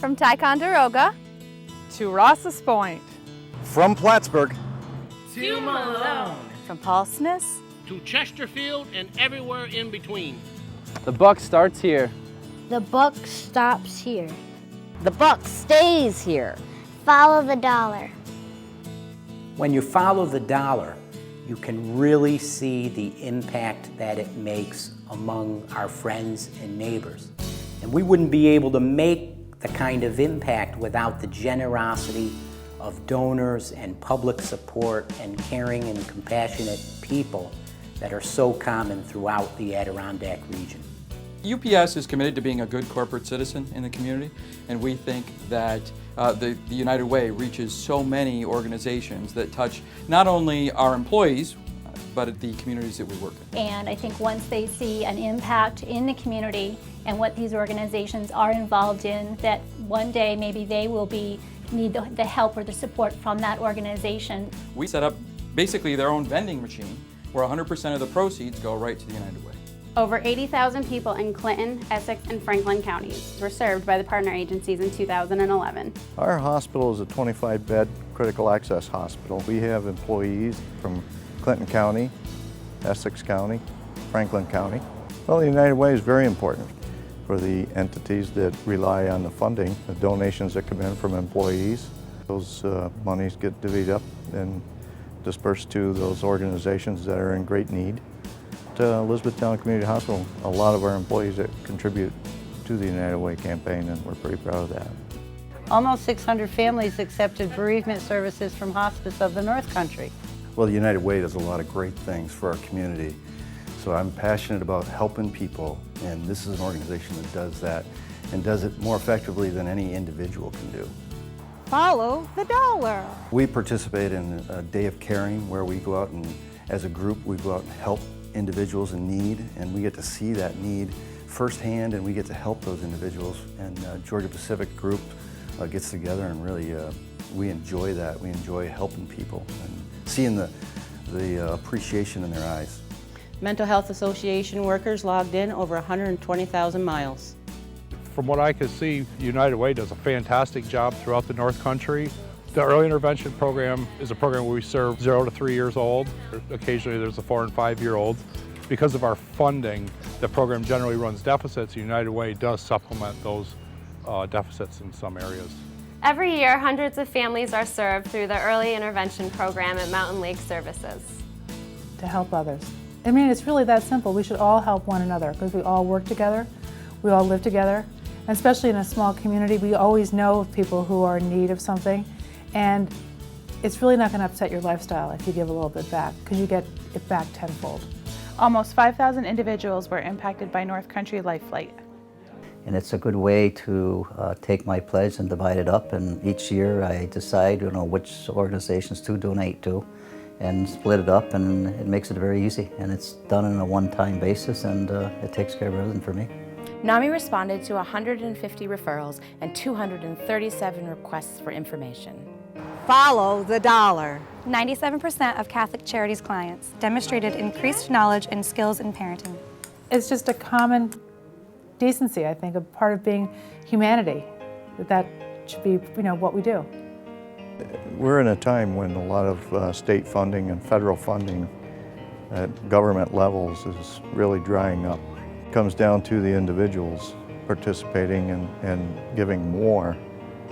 From Ticonderoga to Ross's Point, from Plattsburgh to Malone, from Paul Smith to Chesterfield and everywhere in between. The buck starts here. The buck stops here. The buck stays here. Follow the dollar. When you follow the dollar, you can really see the impact that it makes among our friends and neighbors. And we wouldn't be able to make the kind of impact without the generosity of donors and public support and caring and compassionate people that are so common throughout the Adirondack region. UPS is committed to being a good corporate citizen in the community, and we think that the United Way reaches so many organizations that touch not only our employees, but the communities that we work in. And I think once they see an impact in the community and what these organizations are involved in, that one day maybe they will need the help or the support from that organization. We set up basically their own vending machine where 100% of the proceeds go right to the United Way. Over 80,000 people in Clinton, Essex, and Franklin counties were served by the partner agencies in 2011. Our hospital is a 25-bed critical access hospital. We have employees from Clinton County, Essex County, Franklin County. Well, the United Way is very important for the entities that rely on the funding, the donations that come in from employees. Those monies get divvied up and dispersed to those organizations that are in great need. At Elizabethtown Community Hospital, a lot of our employees that contribute to the United Way campaign, and we're pretty proud of that. Almost 600 families accepted bereavement services from Hospice of the North Country. Well, the United Way does a lot of great things for our community. So I'm passionate about helping people, and this is an organization that does that and does it more effectively than any individual can do. follow the dollar. We participate in a Day of Caring where we go out and, as a group, we go out and help individuals in need, and we get to see that need firsthand, and we get to help those individuals. And Georgia Pacific Group gets together, and really we enjoy that. We enjoy helping people and seeing the appreciation in their eyes. Mental Health Association workers logged in over 120,000 miles. From what I can see, United Way does a fantastic job throughout the North Country. The Early Intervention Program is a program where we serve 0 to 3 years old. Occasionally there's a 4 and 5 year olds. Because of our funding, the program generally runs deficits. United Way does supplement those deficits in some areas. Every year, hundreds of families are served through the Early Intervention Program at Mountain Lake Services. To help others. I mean, it's really that simple. We should all help one another because we all work together, we all live together, and especially in a small community, we always know of people who are in need of something, and it's really not going to upset your lifestyle if you give a little bit back because you get it back tenfold. Almost 5,000 individuals were impacted by North Country Life Flight. And it's a good way to take my pledge and divide it up, and each year I decide which organizations to donate to and split it up, and it makes it very easy, and it's done on a one-time basis, and it takes care of everything for me. NAMI responded to 150 referrals and 237 requests for information. Follow the dollar. 97% of Catholic Charities clients demonstrated increased knowledge and skills in parenting. It's just a common decency, I think, a part of being humanity. That should be, what we do. We're in a time when a lot of state funding and federal funding at government levels is really drying up. It comes down to the individuals participating and giving more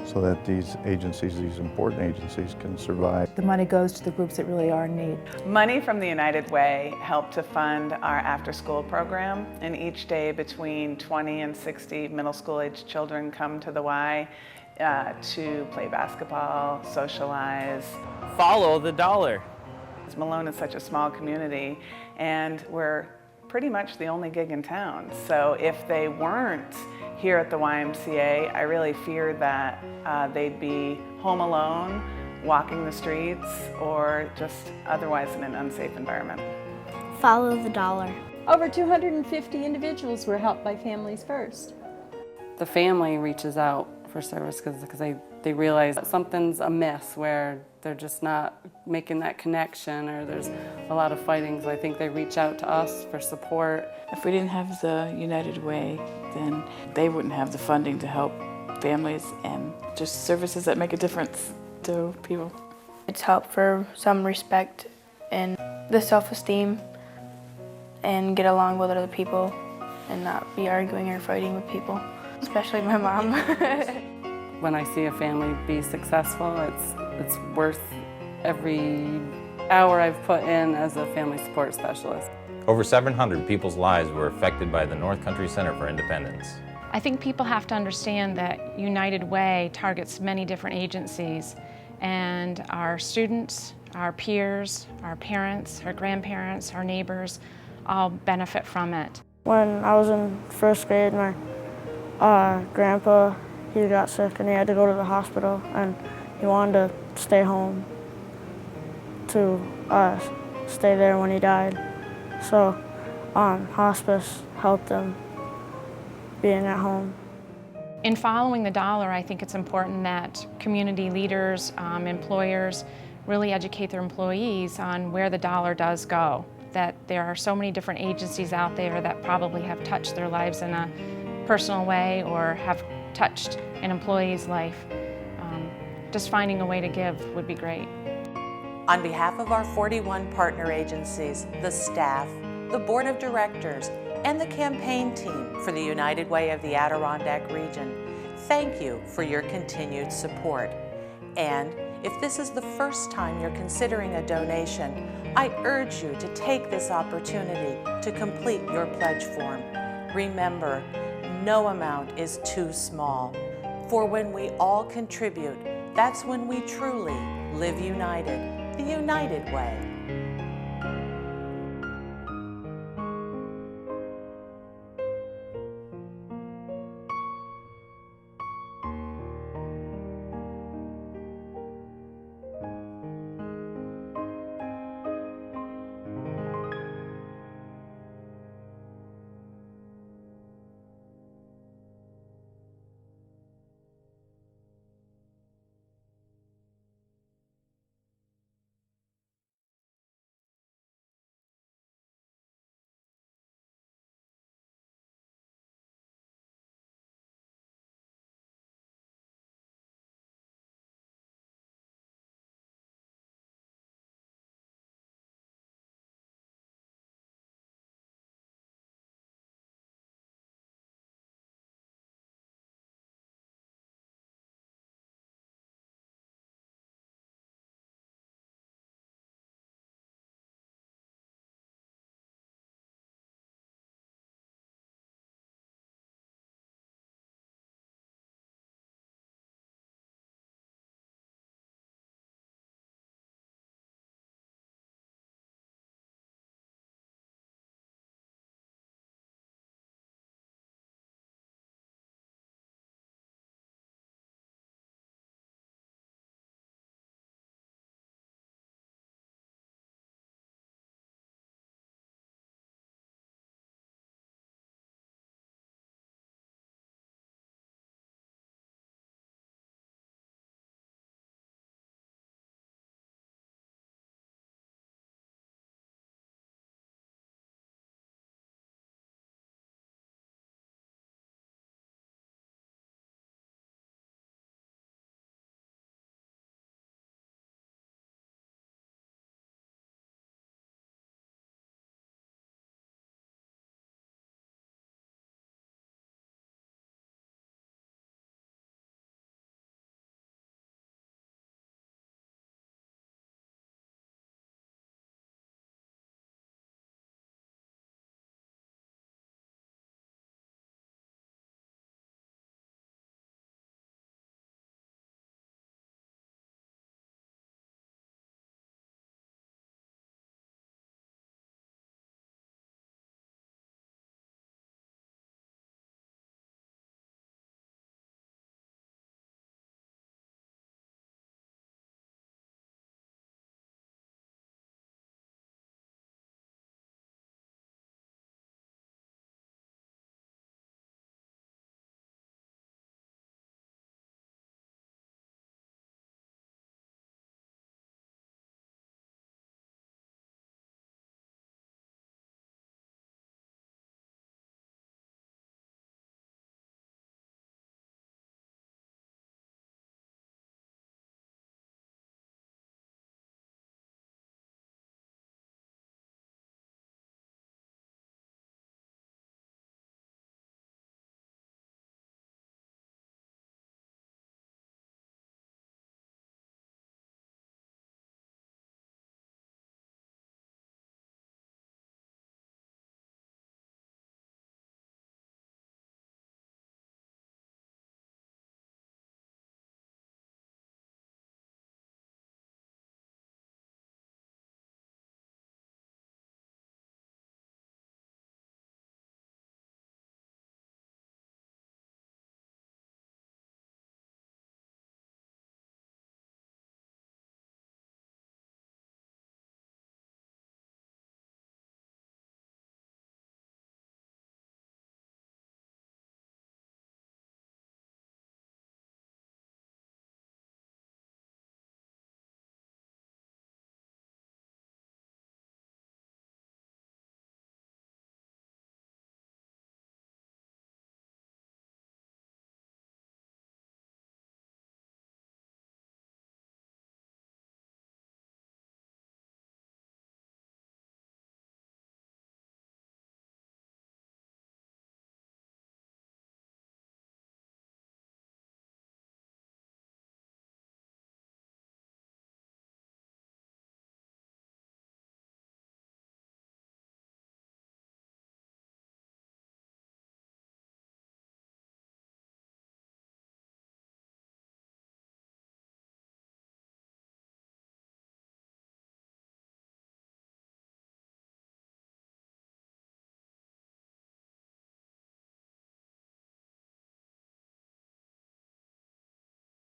so that these agencies, these important agencies, can survive. The money goes to the groups that really are in need. Money from the United Way helped to fund our after-school program, and each day between 20 and 60 middle school-aged children come to the Y to play basketball, socialize. Follow the dollar. Malone is such a small community, and we're pretty much the only gig in town. So if they weren't here at the YMCA, I really feared that they'd be home alone, walking the streets, or just otherwise in an unsafe environment. Follow the dollar. Over 250 individuals were helped by Families First. The family reaches out for service because they realize that something's amiss where they're just not making that connection, or there's a lot of fighting, so I think they reach out to us for support. If we didn't have the United Way, then they wouldn't have the funding to help families and just services that make a difference to people. It's helped for some respect and the self-esteem and get along with other people and not be arguing or fighting with people, especially my mom. When I see a family be successful, it's worth every hour I've put in as a family support specialist. Over 700 people's lives were affected by the North Country Center for Independence. I think people have to understand that United Way targets many different agencies, and our students, our peers, our parents, our grandparents, our neighbors all benefit from it. When I was in first grade, my grandpa, he got sick and he had to go to the hospital, and he wanted to stay home to stay there when he died. So hospice helped him being at home. In following the dollar, I think it's important that community leaders, employers, really educate their employees on where the dollar does go. That there are so many different agencies out there that probably have touched their lives in a personal way or have touched an employee's life. Just finding a way to give would be great. On behalf of our 41 partner agencies, the staff, the board of directors, and the campaign team for the United Way of the Adirondack region, thank you for your continued support. And if this is the first time you're considering a donation, I urge you to take this opportunity to complete your pledge form. Remember, no amount is too small. For when we all contribute, that's when we truly live united, the United Way.